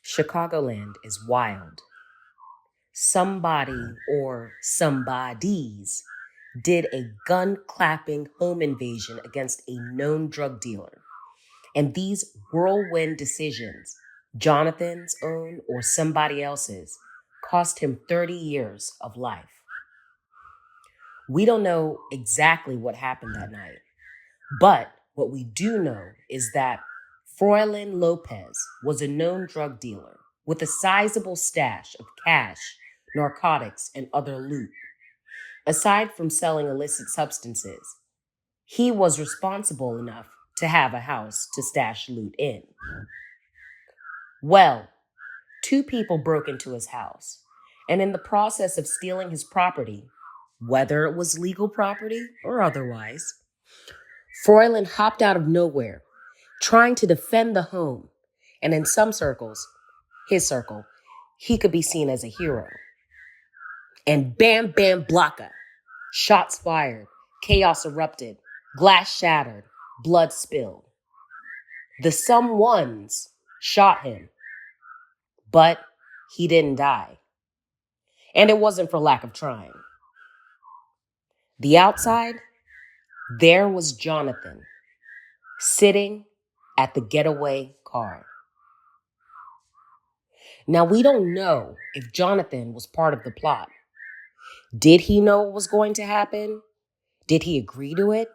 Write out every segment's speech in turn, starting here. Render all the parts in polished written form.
Chicagoland is wild. Somebody or somebodies did a gun-clapping home invasion against a known drug dealer. And these whirlwind decisions, Jonathan's own or somebody else's, cost him 30 years of life. We don't know exactly what happened that night, but what we do know is that Froilan Lopez was a known drug dealer with a sizable stash of cash, narcotics, and other loot. Aside from selling illicit substances, he was responsible enough to have a house to stash loot in. Well, two people broke into his house, and in the process of stealing his property, whether it was legal property or otherwise, Froilan hopped out of nowhere, trying to defend the home, and in some circles, his circle, he could be seen as a hero. And bam, bam, blocka. Shots fired, chaos erupted, glass shattered, blood spilled. The someones shot him, but he didn't die. And it wasn't for lack of trying. The outside, there was Jonathan, sitting at the getaway car. Now, we don't know if Jonathan was part of the plot. Did he know what was going to happen? Did he agree to it?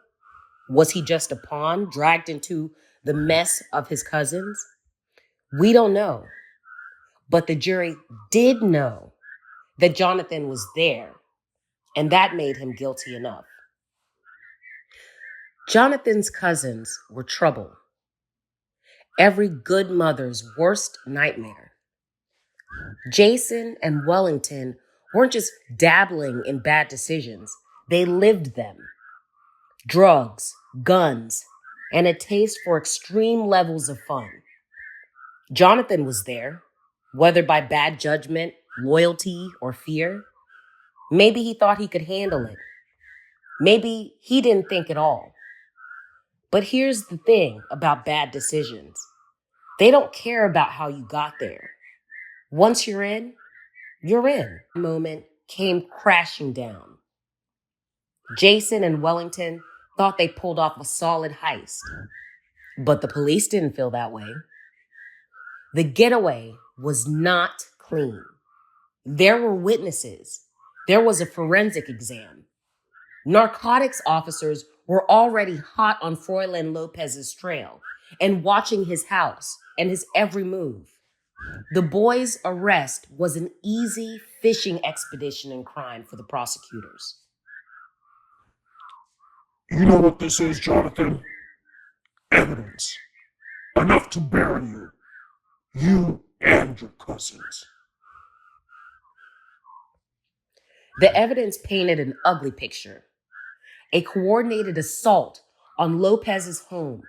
Was he just a pawn dragged into the mess of his cousins? We don't know. But the jury did know that Jonathan was there, and that made him guilty enough. Jonathan's cousins were trouble. Every good mother's worst nightmare. Jason and Wellington weren't just dabbling in bad decisions. They lived them. Drugs, guns, and a taste for extreme levels of fun. Jonathan was there, whether by bad judgment, loyalty, or fear. Maybe he thought he could handle it. Maybe he didn't think at all. But here's the thing about bad decisions. They don't care about how you got there. Once you're in, you're in. The moment came crashing down. Jason and Wellington thought they pulled off a solid heist, but the police didn't feel that way. The getaway was not clean. There were witnesses. There was a forensic exam. Narcotics officers were already hot on Froilan Lopez's trail and watching his house and his every move. The boy's arrest was an easy fishing expedition in crime for the prosecutors. You know what this is, Jonathan? Evidence. Enough to bury you. You and your cousins. The evidence painted an ugly picture. A coordinated assault on Lopez's home,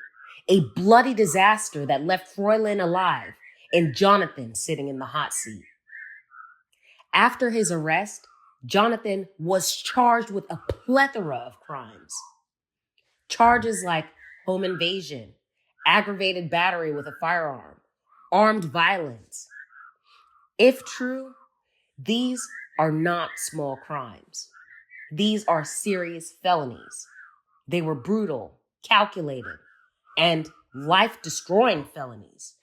a bloody disaster that left Froilan alive and Jonathan sitting in the hot seat. After his arrest, Jonathan was charged with a plethora of crimes. Charges like home invasion, aggravated battery with a firearm, armed violence. If true, these are not small crimes. These are serious felonies. They were brutal, calculated, and life-destroying felonies.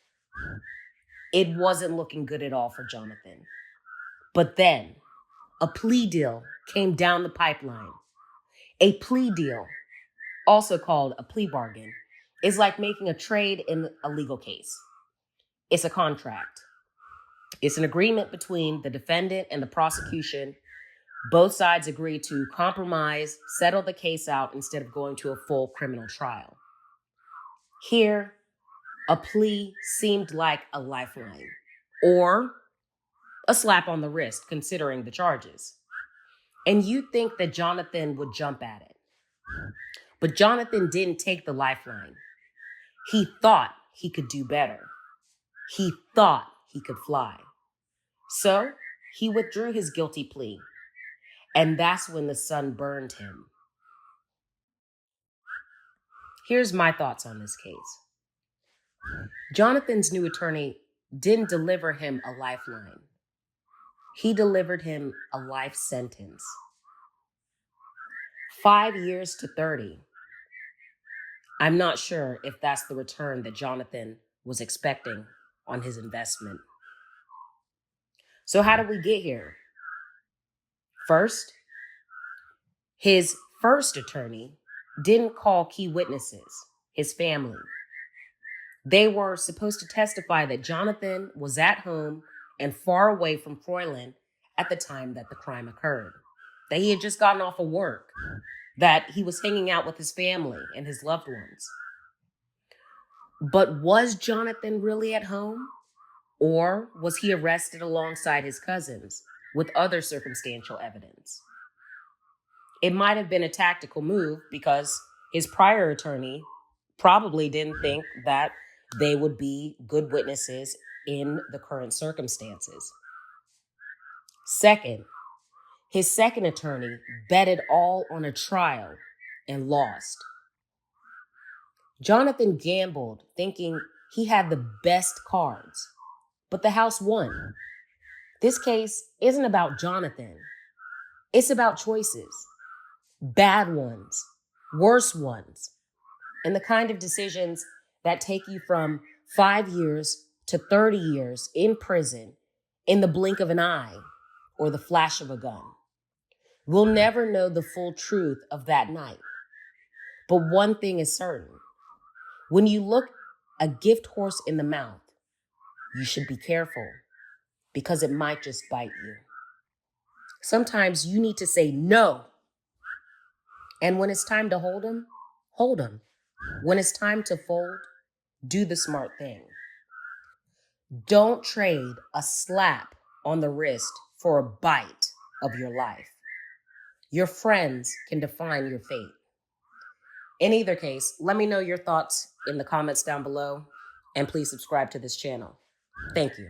It wasn't looking good at all for Jonathan. But then, a plea deal came down the pipeline. A plea deal, also called a plea bargain, is like making a trade in a legal case. It's a contract. It's an agreement between the defendant and the prosecution. Both sides agree to compromise, settle the case out instead of going to a full criminal trial. Here, a plea seemed like a lifeline, or a slap on the wrist, considering the charges. And you'd think that Jonathan would jump at it. But Jonathan didn't take the lifeline. He thought he could do better. He thought he could fly. So he withdrew his guilty plea. And that's when the sun burned him. Here's my thoughts on this case. Jonathan's new attorney didn't deliver him a lifeline. He delivered him a life sentence. 5 years to 30. I'm not sure if that's the return that Jonathan was expecting on his investment. So how did we get here? First, his first attorney didn't call key witnesses, his family. They were supposed to testify that Jonathan was at home and far away from Froylan at the time that the crime occurred, that he had just gotten off of work, that he was hanging out with his family and his loved ones. But was Jonathan really at home? Or was he arrested alongside his cousins with other circumstantial evidence? It might have been a tactical move because his prior attorney probably didn't think that they would be good witnesses in the current circumstances. Second, his second attorney betted all on a trial and lost. Jonathan gambled thinking he had the best cards, but the House won. This case isn't about Jonathan. It's about choices, bad ones, worse ones, and the kind of decisions that take you from 5 years to 30 years in prison in the blink of an eye or the flash of a gun. We'll never know the full truth of that night. But one thing is certain. When you look a gift horse in the mouth, you should be careful because it might just bite you. Sometimes you need to say no. And when it's time to hold him, hold him. When it's time to fold, do the smart thing. Don't trade a slap on the wrist for a bite of your life. Your friends can define your fate. In either case, let me know your thoughts in the comments down below, and please subscribe to this channel. Thank you.